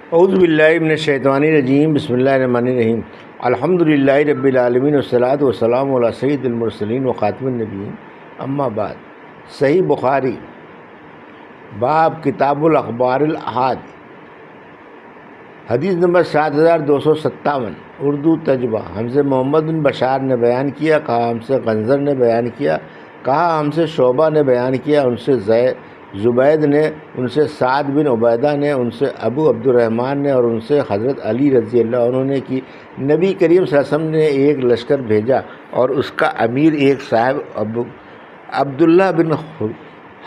اعوذ باللہ من الشیطان الرجیم، بسم اللہ الرحمن الرحیم۔ الحمد للہ رب العالمین والصلاۃ والسلام علی سید المرسلین و خاتم النبیین، اما بعد۔ صحیح بخاری باب کتاب الاخبار الاحاد، حدیث نمبر 7257، اردو ترجمہ۔ ہم سے محمد بن بشار نے بیان کیا، کہا ہم سے غنزر نے بیان کیا، کہا ہم سے شعبہ نے بیان کیا، ان سے زبید نے، ان سے سعد بن عبیدہ نے، ان سے ابو عبد الرحمن نے، اور ان سے حضرت علی رضی اللہ عنہ نے کہ نبی کریم صلی اللہ علیہ وسلم نے ایک لشکر بھیجا اور اس کا امیر ایک صاحب عبداللہ بن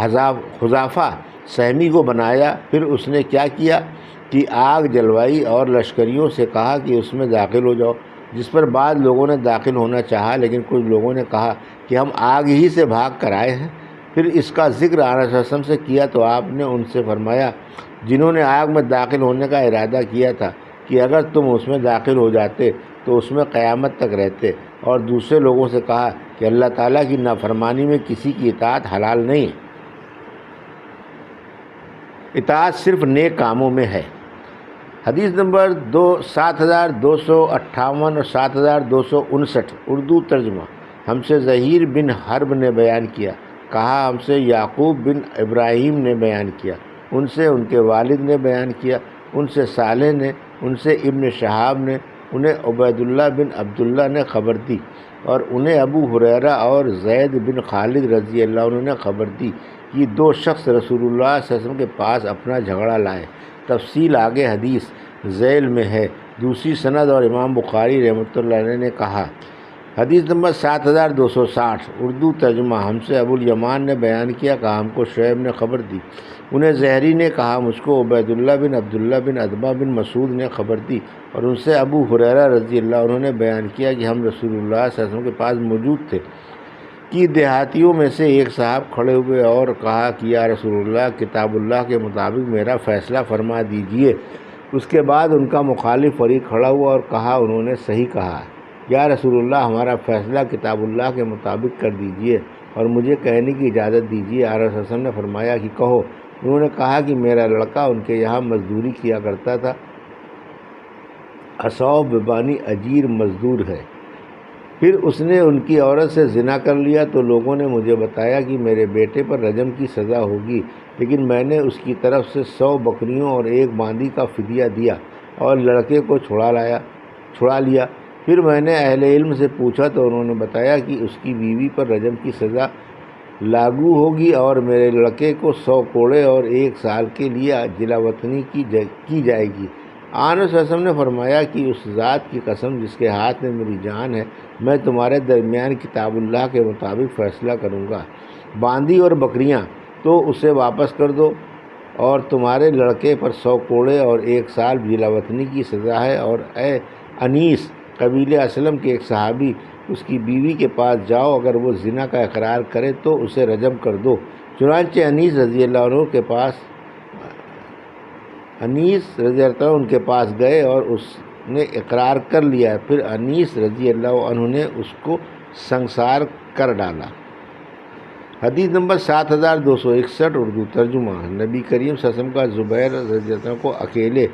حذافہ سہمی کو بنایا۔ پھر اس نے کیا کیا کہ آگ جلوائی اور لشکریوں سے کہا کہ اس میں داخل ہو جاؤ، جس پر بعض لوگوں نے داخل ہونا چاہا، لیکن کچھ لوگوں نے کہا کہ ہم آگ ہی سے بھاگ کر آئے ہیں۔ پھر اس کا ذکر آقا صلی اللہ علیہ وسلم سے کیا تو آپ نے ان سے فرمایا جنہوں نے آگ میں داخل ہونے کا ارادہ کیا تھا کہ اگر تم اس میں داخل ہو جاتے تو اس میں قیامت تک رہتے، اور دوسرے لوگوں سے کہا کہ اللہ تعالیٰ کی نافرمانی میں کسی کی اطاعت حلال نہیں، اطاعت صرف نیک کاموں میں ہے۔ حدیث نمبر 7258 اور 7259، اردو ترجمہ۔ ہم سے زہیر بن حرب نے بیان کیا، کہا ہم سے یعقوب بن ابراہیم نے بیان کیا، ان سے ان کے والد نے بیان کیا، ان سے صالح نے، ان سے ابن شہاب نے، انہیں عبید اللہ بن عبداللہ نے خبر دی، اور انہیں ابو ہریرہ اور زید بن خالد رضی اللہ عنہ نے خبر دی کہ دو شخص رسول اللہ صلی اللہ علیہ وسلم کے پاس اپنا جھگڑا لائے۔ تفصیل آگے حدیث ذیل میں ہے۔ دوسری سند اور امام بخاری رحمۃ اللہ علیہ نے کہا۔ حدیث نمبر 7260، اردو ترجمہ۔ ہم سے ابو الیمان نے بیان کیا، کہا ہم کو شعیب نے خبر دی، انہیں زہری نے کہا مجھ کو عبید اللہ بن عبداللہ بن عتبہ بن مسعود نے خبر دی، اور ان سے ابو ہریرہ رضی اللہ عنہ نے بیان کیا کہ ہم رسول اللہ صلی اللہ علیہ وسلم کے پاس موجود تھے کہ دیہاتیوں میں سے ایک صاحب کھڑے ہوئے اور کہا کہ یا رسول اللہ، کتاب اللہ کے مطابق میرا فیصلہ فرما دیجئے۔ اس کے بعد ان کا مخالف فریق کھڑا ہوا اور کہا انہوں نے صحیح کہا، یا رسول اللہ ہمارا فیصلہ کتاب اللہ کے مطابق کر دیجئے اور مجھے کہنے کی اجازت دیجیے۔ آقا صلی اللہ علیہ وسلم نے فرمایا کہ کہو۔ انہوں نے کہا کہ میرا لڑکا ان کے یہاں مزدوری کیا کرتا تھا، اصوب ببانی اجیر مزدور ہے، پھر اس نے ان کی عورت سے زنا کر لیا تو لوگوں نے مجھے بتایا کہ میرے بیٹے پر رجم کی سزا ہوگی، لیکن میں نے اس کی طرف سے 100 بکریوں اور ایک باندی کا فدیہ دیا اور لڑکے کو چھڑا لیا۔ پھر میں نے اہل علم سے پوچھا تو انہوں نے بتایا کہ اس کی بیوی پر رجم کی سزا لاگو ہوگی اور میرے لڑکے کو 100 کوڑے اور 1 سال کے لیے جلا وطنی کی جائے گی۔ آن صلی اللہ علیہ وسلم نے فرمایا کہ اس ذات کی قسم جس کے ہاتھ میں میری جان ہے، میں تمہارے درمیان کتاب اللہ کے مطابق فیصلہ کروں گا۔ باندی اور بکریاں تو اسے واپس کر دو، اور تمہارے لڑکے پر 100 کوڑے اور 1 سال جلا وطنی کی سزا ہے، اور اے انیس قبیلہ اسلم کے ایک صحابی، اس کی بیوی کے پاس جاؤ، اگر وہ زنا کا اقرار کرے تو اسے رجم کر دو۔ چنانچہ انیس رضی اللہ عنہ ان کے پاس گئے اور اس نے اقرار کر لیا۔ پھر انیس رضی اللہ عنہ نے اس کو سنسار کر ڈالا۔ حدیث نمبر 7261، اردو ترجمہ۔ نبی کریم صلی اللہ علیہ وسلم کا زبیر رضی اللہ عنہ کو اکیلے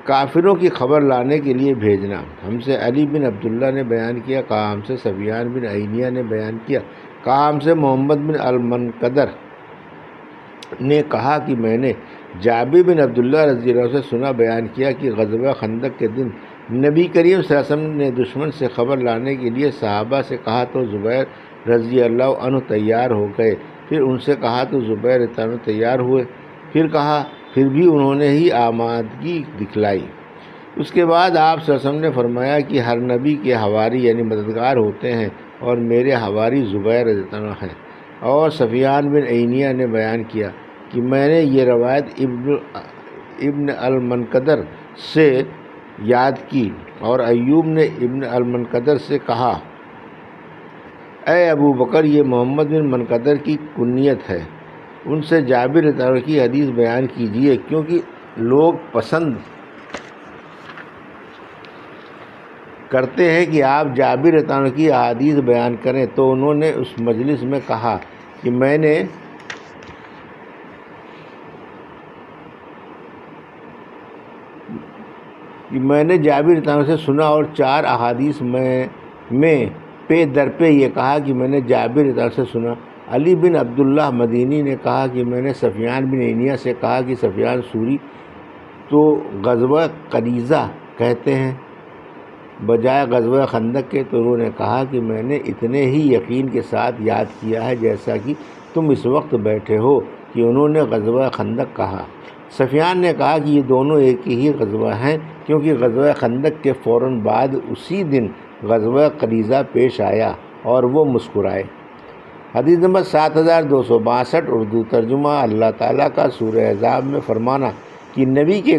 کافروں کی خبر لانے کے لیے بھیجنا۔ ہم سے علی بن عبداللہ نے بیان کیا، کہا ہم سے سفیان بن عینیہ نے بیان کیا، کہا ہم سے محمد بن المنقدر نے کہا کہ میں نے جابر بن عبداللہ رضی اللہ عنہ سے سنا، بیان کیا کہ غزوہ خندق کے دن نبی کریم صلی اللہ علیہ وسلم نے دشمن سے خبر لانے کے لیے صحابہ سے کہا تو زبیر رضی اللہ عنہ تیار ہو گئے، پھر ان سے کہا تو زبیر رضی اللہ عنہ تیار ہوئے، پھر بھی انہوں نے ہی آمادگی دکھلائی۔ اس کے بعد آپ صلی اللہ علیہ وسلم نے فرمایا کہ ہر نبی کے حواری یعنی مددگار ہوتے ہیں، اور میرے حواری زبیر رضی اللہ عنہ ہیں۔ اور سفیان بن عینیہ نے بیان کیا کہ میں نے یہ روایت ابن المنقدر سے یاد کی، اور ایوب نے ابن المنقدر سے کہا اے ابو بکر، یہ محمد بن منقدر کی کنیت ہے، ان سے جابر رضی اللہ عنہ کی حدیث بیان کیجیے، کیونکہ لوگ پسند کرتے ہیں کہ آپ جابر رضی اللہ عنہ کی احادیث بیان کریں۔ تو انہوں نے اس مجلس میں کہا کہ میں نے کہ میں نے جابر رضی اللہ عنہ سے سنا، اور 4 احادیث میں پہ در پہ یہ کہا کہ میں نے جابر رضی اللہ عنہ سے سنا۔ علی بن عبداللہ مدینی نے کہا کہ میں نے سفیان بن عینیہ سے کہا کہ سفیان سوری تو غزوہ قریظہ کہتے ہیں بجائے غزوہ خندق کے، تو انہوں نے کہا کہ میں نے اتنے ہی یقین کے ساتھ یاد کیا ہے جیسا کہ تم اس وقت بیٹھے ہو کہ انہوں نے غزوہ خندق کہا۔ سفیان نے کہا کہ یہ دونوں ایک ہی غزوہ ہیں، کیونکہ غزوہ خندق کے فوراً بعد اسی دن غزوہ قریظہ پیش آیا، اور وہ مسکرائے۔ حدیث نمبر 7262 اردو ترجمہ۔ اللہ تعالیٰ کا سورہ احزاب میں فرمانا کہ نبی کے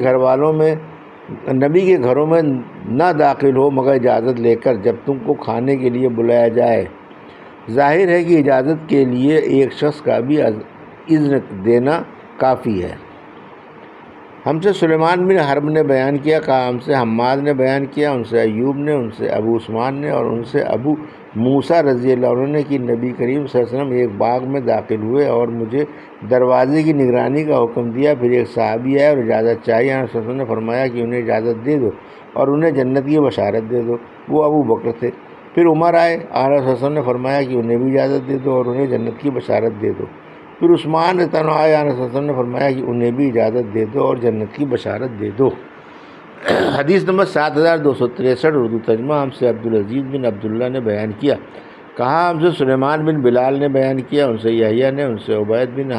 گھروں میں نہ داخل ہو مگر اجازت لے کر، جب تم کو کھانے کے لیے بلایا جائے۔ ظاہر ہے کہ اجازت کے لیے ایک شخص کا بھی اذن دینا کافی ہے۔ ہم سے سلیمان بن حرب نے بیان کیا، کہا ہم سے حماد نے بیان کیا، ان سے ایوب نے، ان سے ابو عثمان نے، اور ان سے ابو موسیٰ رضی اللہ عنہ نے کہ نبی کریم صلی اللہ علیہ وسلم ایک باغ میں داخل ہوئے اور مجھے دروازے کی نگرانی کا حکم دیا۔ پھر ایک صحابی آئے اور اجازت چاہی۔ آپ صلی اللہ علیہ وسلم نے فرمایا کہ انہیں اجازت دے دو اور انہیں جنت کی بشارت دے دو، وہ ابو بکر تھے۔ پھر عمر آئے، آپ صلی اللہ علیہ وسلم نے فرمایا کہ انہیں بھی اجازت دے دو اور انہیں جنت کی بشارت دے دو۔ پھر عثمان رضی اللہ عنہ آئے، آپ صلی اللہ علیہ وسلم نے فرمایا کہ انہیں بھی اجازت دے دو اور جنت کی بشارت دے دو۔ حدیث نمبر 7263 اردو ترجمہ۔ ہم سے عبدالعزیز بن عبداللہ نے بیان کیا، کہا ہم سے سلیمان بن بلال نے بیان کیا، ان سے یحییٰ نے، ان سے عبید بن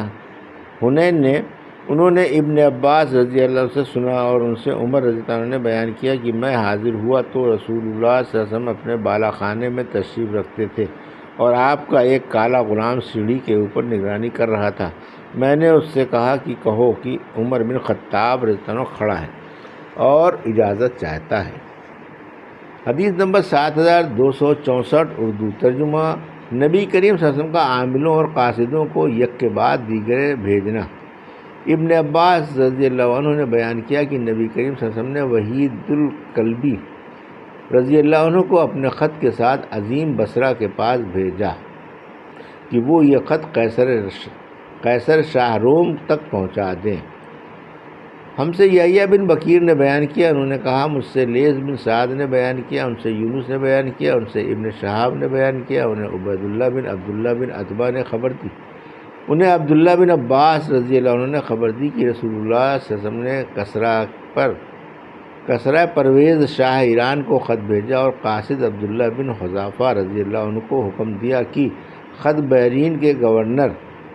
حنین نے، انہوں نے ابن عباس رضی اللہ عنہ سے سنا، اور ان سے عمر رضی اللہ عنہ نے بیان کیا کہ میں حاضر ہوا تو رسول اللہ صلی اللہ علیہ وسلم اپنے بالا خانے میں تشریف رکھتے تھے، اور آپ کا ایک کالا غلام سیڑھی کے اوپر نگرانی کر رہا تھا۔ میں نے اس سے کہا کہ کہو کہ عمر بن خطاب رضی اللہ عنہ کھڑا ہے اور اجازت چاہتا ہے۔ حدیث نمبر 7264 اردو ترجمہ۔ نبی کریم صلی اللہ علیہ وسلم کا عاملوں اور قاصدوں کو یک کے بعد دیگرے بھیجنا۔ ابن عباس رضی اللہ عنہ نے بیان کیا کہ نبی کریم صلی اللہ علیہ وسلم نے وحید الکلبی رضی اللہ عنہ کو اپنے خط کے ساتھ عظیم بصرہ کے پاس بھیجا کہ وہ یہ خط قیصر شاہ روم تک پہنچا دیں۔ ہم سے یحییٰ بن بکیر نے بیان کیا، انہوں نے کہا مجھ سے لیث بن سعد نے بیان کیا، ان سے یونس نے بیان کیا، ان سے ابن شہاب نے بیان کیا، انہیں عبید اللہ بن عبداللہ بن عتبہ نے خبر دی، انہیں عبداللہ بن عباس رضی اللہ عنہ نے خبر دی کہ رسول اللہ صلی اللہ علیہ وسلم نے کسرا پرویز شاہ ایران کو خط بھیجا، اور قاصد عبداللہ بن حذافہ رضی اللہ عنہ کو حکم دیا کہ خط بحرین کے گورنر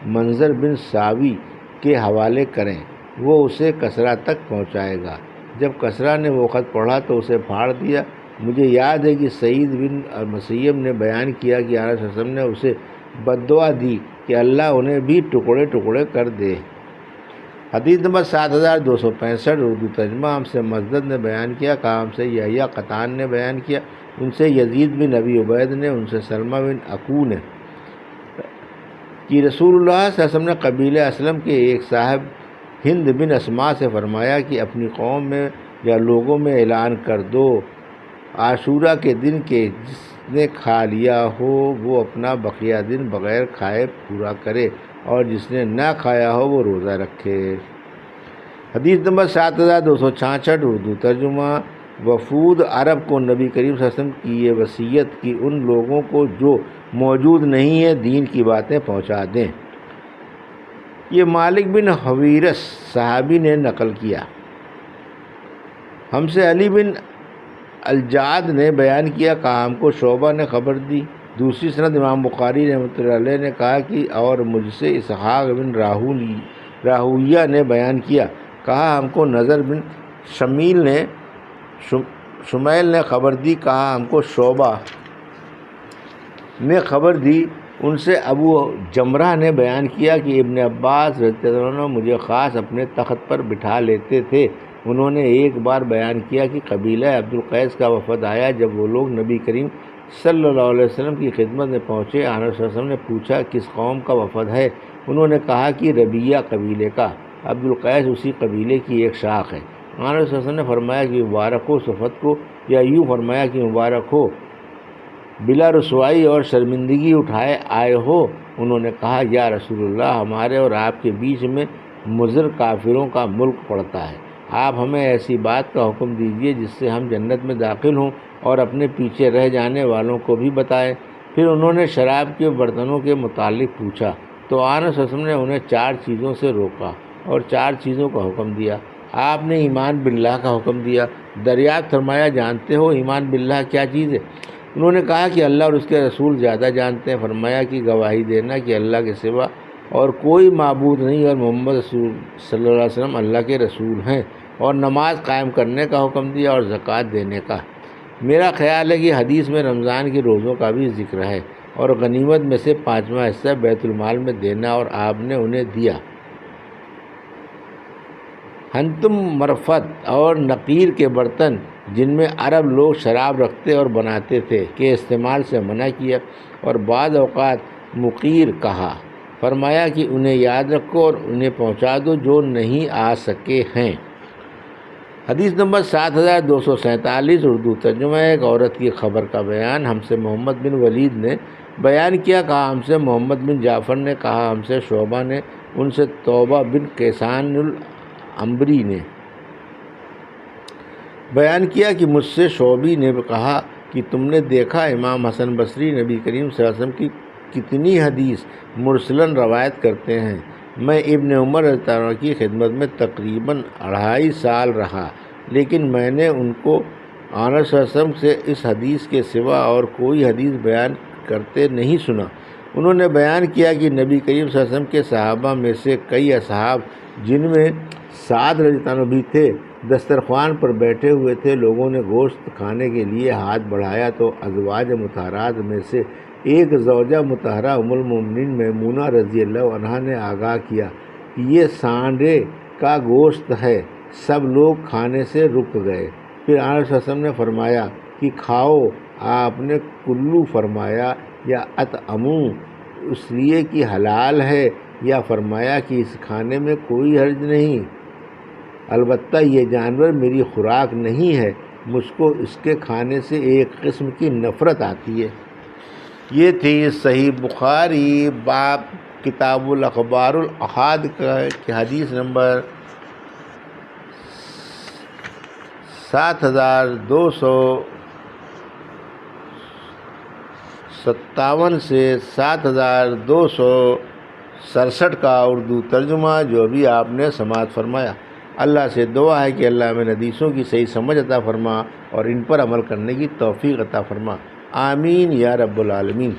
منظر بن ساوی کے حوالے کریں، وہ اسے کسرا تک پہنچائے گا۔ جب کسرا نے وہ خط پڑھا تو اسے پھاڑ دیا۔ مجھے یاد ہے کہ سعید بن مسیب نے بیان کیا کہ آپ صلی اللہ علیہ وسلم نے اسے بددعا دی کہ اللہ انہیں بھی ٹکڑے ٹکڑے کر دے۔ حدیث نمبر 7265 اردو ترجمہ۔ ہم سے مسدد نے بیان کیا، کہا ہم سے یحییٰ قطان نے بیان کیا، ان سے یزید بن ابی عبید نے، ان سے سلمہ بن اکو نے کہ رسول اللہ صلی اللہ علیہ وسلم نے قبیلہ اسلم کے ایک صاحب ہند بن اسما سے فرمایا کہ اپنی قوم میں یا لوگوں میں اعلان کر دو عاشورہ کے دن کے جس نے کھا لیا ہو وہ اپنا بقیہ دن بغیر کھائے پورا کرے، اور جس نے نہ کھایا ہو وہ روزہ رکھے۔ حدیث نمبر 7266 اردو ترجمہ۔ وفود عرب کو نبی کریم صلی اللہ علیہ وسلم کی یہ وصیت کہ ان لوگوں کو جو موجود نہیں ہیں دین کی باتیں پہنچا دیں۔ یہ مالک بن حویرث صحابی نے نقل کیا۔ ہم سے علی بن الجعد نے بیان کیا، کہا ہم کو شعبہ نے خبر دی۔ دوسری سند امام بخاری رحمۃ اللہ علیہ نے کہا کہ اور مجھ سے اسحاق بن راہویہ نے بیان کیا، کہا ہم کو نظر بن شمیل نے خبر دی، کہا ہم کو شعبہ نے خبر دی۔ ان سے ابو جمرہ نے بیان کیا کہ ابن عباس رضی اللہ عنہ مجھے خاص اپنے تخت پر بٹھا لیتے تھے۔ انہوں نے ایک بار بیان کیا کہ قبیلہ عبدالقیس کا وفد آیا۔ جب وہ لوگ نبی کریم صلی اللہ علیہ وسلم کی خدمت میں پہنچے، آن صلی اللہ علیہ وسلم نے پوچھا کس قوم کا وفد ہے؟ انہوں نے کہا کہ ربیہ قبیلے کا۔ عبدالقیس اسی قبیلے کی ایک شاخ ہے۔ آن صلی اللہ علیہ وسلم نے فرمایا کہ مبارک ہو صفت کو، یا یوں فرمایا کہ مبارک ہو بلا رسوائی اور شرمندگی اٹھائے آئے ہو۔ انہوں نے کہا یا رسول اللہ، ہمارے اور آپ کے بیچ میں مضر کافروں کا ملک پڑتا ہے۔ آپ ہمیں ایسی بات کا حکم دیجیے جس سے ہم جنت میں داخل ہوں اور اپنے پیچھے رہ جانے والوں کو بھی بتائیں۔ پھر انہوں نے شراب کے برتنوں کے متعلق پوچھا تو آن وسلم نے انہیں 4 چیزوں سے روکا اور 4 چیزوں کا حکم دیا۔ آپ نے ایمان باللہ کا حکم دیا۔ دریافت فرمایا، جانتے ہو ایمان باللہ کیا چیز ہے؟ انہوں نے کہا کہ اللہ اور اس کے رسول زیادہ جانتے ہیں۔ فرمایا کہ گواہی دینا کہ اللہ کے سوا اور کوئی معبود نہیں اور محمد رسول صلی اللہ علیہ وسلم اللہ کے رسول ہیں، اور نماز قائم کرنے کا حکم دیا اور زکوٰۃ دینے کا۔ میرا خیال ہے کہ حدیث میں رمضان کے روزوں کا بھی ذکر ہے اور غنیمت میں سے 5واں حصہ بیت المال میں دینا، اور آپ نے انہیں دیا۔ ہنتم مرفت اور نقیر کے برتن جن میں عرب لوگ شراب رکھتے اور بناتے تھے کے استعمال سے منع کیا، اور بعض اوقات مقیر کہا۔ فرمایا کہ انہیں یاد رکھو اور انہیں پہنچا دو جو نہیں آ سکے ہیں۔ حدیث نمبر 7247 اردو ترجمہ۔ ایک عورت کی خبر کا بیان۔ ہم سے محمد بن ولید نے بیان کیا، کہا ہم سے محمد بن جعفر نے، کہا ہم سے شعبہ نے، ان سے توبہ بن کیسان العنبری نے بیان کیا کہ مجھ سے شعبی نے کہا کہ تم نے دیکھا امام حسن بصری نبی کریم صلی اللہ علیہ وسلم کی کتنی حدیث مرسلاً روایت کرتے ہیں۔ میں ابن عمر رضی اللہ عنہ کی خدمت میں تقریباً 2.5 سال رہا، لیکن میں نے ان کو آنر صلی اللہ علیہ وسلم سے اس حدیث کے سوا اور کوئی حدیث بیان کرتے نہیں سنا۔ انہوں نے بیان کیا کہ نبی کریم صلی اللہ علیہ وسلم کے صحابہ میں سے کئی اصحاب، جن میں سعد رضی اللہ عنہ بھی تھے، دسترخوان پر بیٹھے ہوئے تھے۔ لوگوں نے گوشت کھانے کے لیے ہاتھ بڑھایا تو ازواج مطہرات میں سے ایک زوجہ مطہرہ ام المومنین میمونہ رضی اللہ عنہا نے آگاہ کیا کہ یہ سانڈے کا گوشت ہے۔ سب لوگ کھانے سے رک گئے۔ پھر آنر صلی اللہ علیہ وسلم نے فرمایا کہ کھاؤ۔ آپ نے کلو فرمایا یا اطعمو اس لیے کہ حلال ہے، یا فرمایا کہ اس کھانے میں کوئی حرج نہیں، البتہ یہ جانور میری خوراک نہیں ہے، مجھ کو اس کے کھانے سے ایک قسم کی نفرت آتی ہے۔ یہ تھی صحیح بخاری باب کتاب الاخبار الاحاد کی حدیث نمبر 7257 سے 7267 کا اردو ترجمہ، جو ابھی آپ نے سماعت فرمایا۔ اللہ سے دعا ہے کہ اللہ ہمیں حدیثوں کی صحیح سمجھ عطا فرما اور ان پر عمل کرنے کی توفیق عطا فرما، آمین یا رب العالمین۔